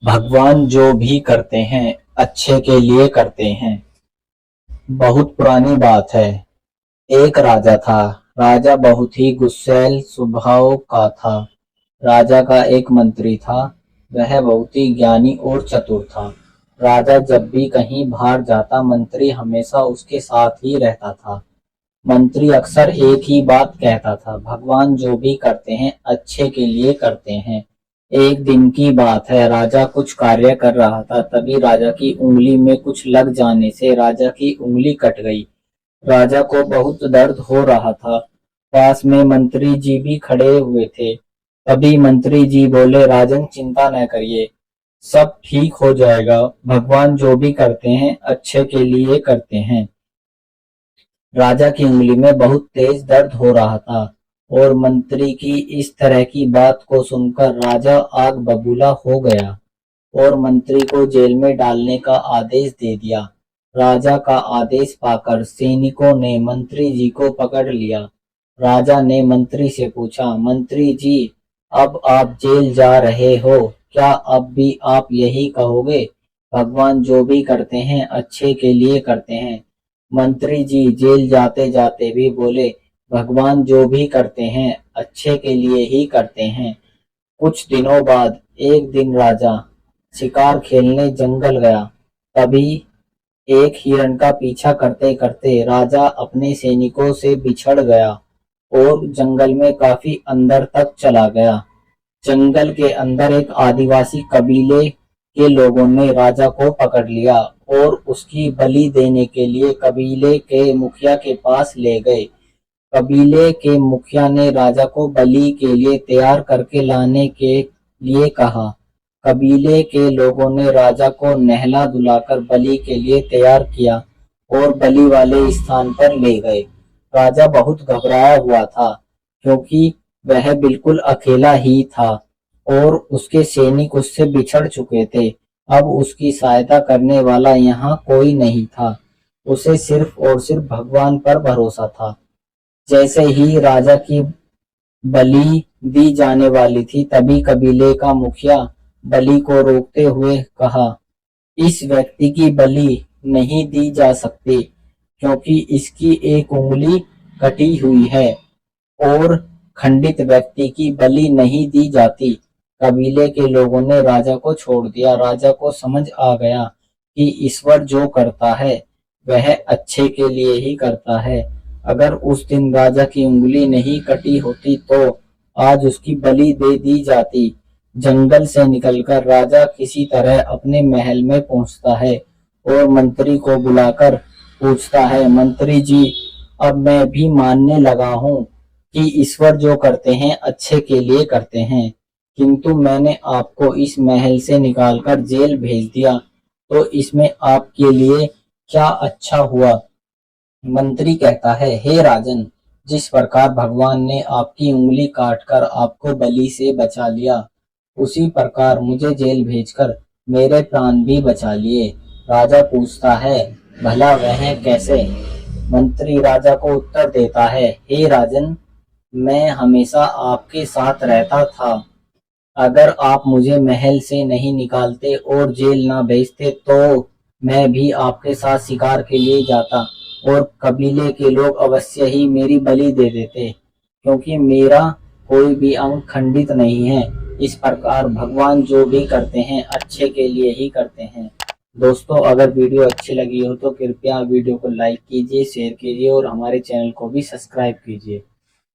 भगवान जो भी करते हैं अच्छे के लिए करते हैं। बहुत पुरानी बात है। एक राजा था। राजा बहुत ही गुस्सैल स्वभाव का था। राजा का एक मंत्री था। वह बहुत ही ज्ञानी और चतुर था। राजा जब भी कहीं बाहर जाता मंत्री हमेशा उसके साथ ही रहता था। मंत्री अक्सर एक ही बात कहता था, भगवान जो भी करते हैं अच्छे के लिए करते हैं। एक दिन की बात है, राजा कुछ कार्य कर रहा था, तभी राजा की उंगली में कुछ लग जाने से राजा की उंगली कट गई। राजा को बहुत दर्द हो रहा था। पास में मंत्री जी भी खड़े हुए थे। तभी मंत्री जी बोले, राजन चिंता न करिए, सब ठीक हो जाएगा। भगवान जो भी करते हैं अच्छे के लिए करते हैं। राजा की उंगली में बहुत तेज दर्द हो रहा था और मंत्री की इस तरह की बात को सुनकर राजा आग बबूला हो गया और मंत्री को जेल में डालने का आदेश दे दिया। राजा का आदेश पाकर सैनिकों ने मंत्री जी को पकड़ लिया। राजा ने मंत्री से पूछा, मंत्री जी, अब आप जेल जा रहे हो, क्या अब भी आप यही कहोगे, भगवान जो भी करते हैं अच्छे के लिए करते हैं? मंत्री जी जेल जाते जाते भी बोले, भगवान जो भी करते हैं अच्छे के लिए ही करते हैं। कुछ दिनों बाद एक दिन राजा शिकार खेलने जंगल गया। तभी एक हिरण का पीछा करते करते राजा अपने सैनिकों से बिछड़ गया और जंगल में काफी अंदर तक चला गया। जंगल के अंदर एक आदिवासी कबीले के लोगों ने राजा को पकड़ लिया और उसकी बलि देने के लिए कबीले के मुखिया के पास ले गए। कबीले के मुखिया ने राजा को बलि के लिए तैयार करके लाने के लिए कहा। कबीले के लोगों ने राजा को नहला धुलाकर बलि के लिए तैयार किया और बलि वाले स्थान पर ले गए। राजा बहुत घबराया हुआ था क्योंकि वह बिल्कुल अकेला ही था और उसके सैनिक उससे बिछड़ चुके थे। अब उसकी सहायता करने वाला यहाँ कोई नहीं था। उसे सिर्फ और सिर्फ भगवान पर भरोसा था। जैसे ही राजा की बलि दी जाने वाली थी, तभी कबीले का मुखिया बलि को रोकते हुए कहा, इस व्यक्ति की बलि नहीं दी जा सकती क्योंकि इसकी एक उंगली कटी हुई है और खंडित व्यक्ति की बलि नहीं दी जाती। कबीले के लोगों ने राजा को छोड़ दिया। राजा को समझ आ गया कि ईश्वर जो करता है वह अच्छे के लिए ही करता है। अगर उस दिन राजा की उंगली नहीं कटी होती तो आज उसकी बलि दे दी जाती। जंगल से निकलकर राजा किसी तरह अपने महल में पहुंचता है और मंत्री को बुलाकर पूछता है, मंत्री जी, अब मैं भी मानने लगा हूँ कि ईश्वर जो करते हैं अच्छे के लिए करते हैं, किंतु मैंने आपको इस महल से निकालकर जेल भेज दिया, तो इसमें आपके लिए क्या अच्छा हुआ? मंत्री कहता है, हे राजन, जिस प्रकार भगवान ने आपकी उंगली काटकर आपको बलि से बचा लिया, उसी प्रकार मुझे जेल भेजकर मेरे प्राण भी बचा लिए। राजा पूछता है, भला वह कैसे? मंत्री राजा को उत्तर देता है, हे राजन, मैं हमेशा आपके साथ रहता था। अगर आप मुझे महल से नहीं निकालते और जेल ना भेजते तो मैं भी आपके साथ शिकार के लिए जाता और कबीले के लोग अवश्य ही मेरी बलि दे देते, क्योंकि मेरा कोई भी अंग खंडित नहीं है। इस प्रकार भगवान जो भी करते हैं अच्छे के लिए ही करते हैं। दोस्तों, अगर वीडियो अच्छी लगी हो तो कृपया वीडियो को लाइक कीजिए, शेयर कीजिए और हमारे चैनल को भी सब्सक्राइब कीजिए।